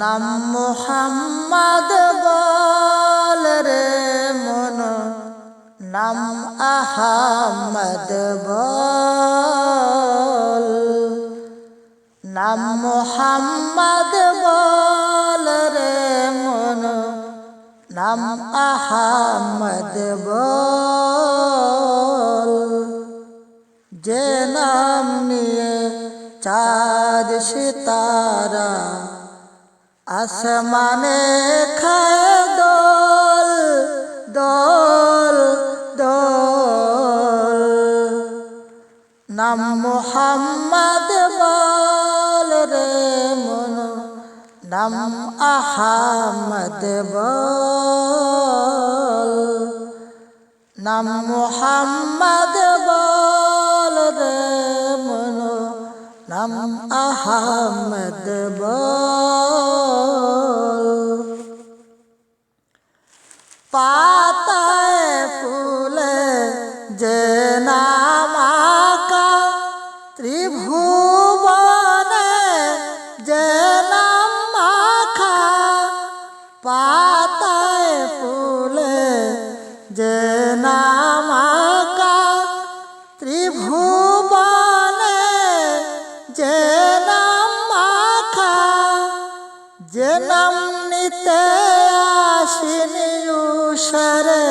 নাম মুহাম্মদ বল রে মন, নাম আহাম্মদ বল। নাম মুহাম্মদ বল রে মন, নাম আহাম্মদ বল। যে নাম নিয়ে চাঁদ সিতারা আসমানে খায় দোল দোল দোল। নাম মুহাম্মদ বল রে মন, নাম আহাম্মদ বল। নাম মুহাম্মদ বল রে মন, নাম আহাম্মদ বল। পাতায় ফুলে যে নাম আঁকা, ত্রিভুবনে যে নাম মাখা। পাতায় ফুলে যে নাম আঁকা, ত্রিভুবনে যে নাম মাখা। যে নাম নিতে আসিনি উষারে,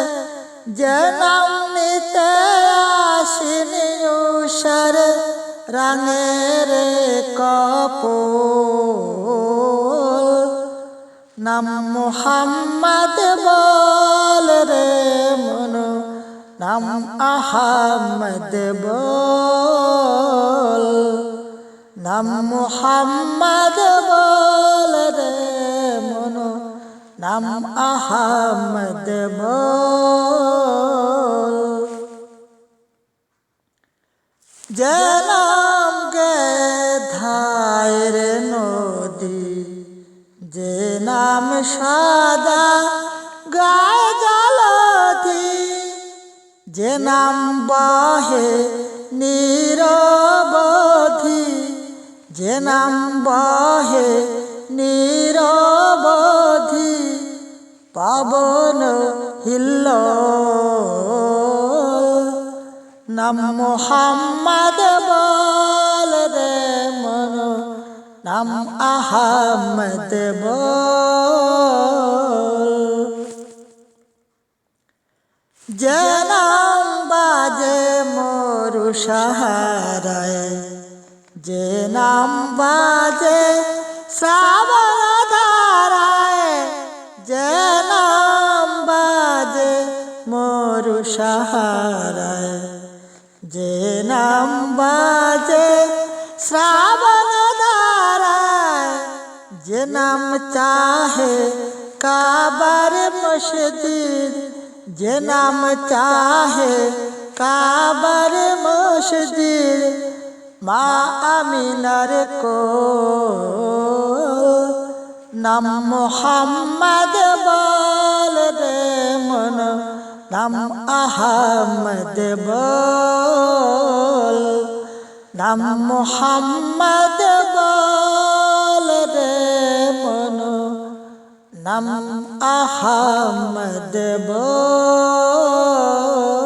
যে নাম নিতে আসিনি উষারে, রাঙের কপোল। নাম মুহাম্মদ বল রে মন, নাম আহাম্মদ বল। নাম মুহাম্মদ বল রে মন, নাম আহাম্মদ বল। যে নাম গে ধায় রে নদী, যে নাম সাদা গায় জলধি। যে নাম বহে নিরবধি, যে নাম বহে নিরবধি। পাবন হিল্লোল। নাম মুহাম্মদ বল রে মন, নাম আহাম্মদ বল। যে নাম বাজে মোরু সাহারায়, যে নাম বাজে শ্রাবণ ধারায়। যে নাম বাজে মোরু সাহারায়, যে নাম বাজে শ্রাবণ ধারায়। যে নাম চাহে কাবার মসজিদ, যে নাম চাহে কাবার মসজিদ। মা আমিনার কোল। নাম মুহাম্মদ বল রে মন, নাম আহাম্মদ বল। নাম মুহাম্মদ বল রে মন, নাম আহাম্মদ বল।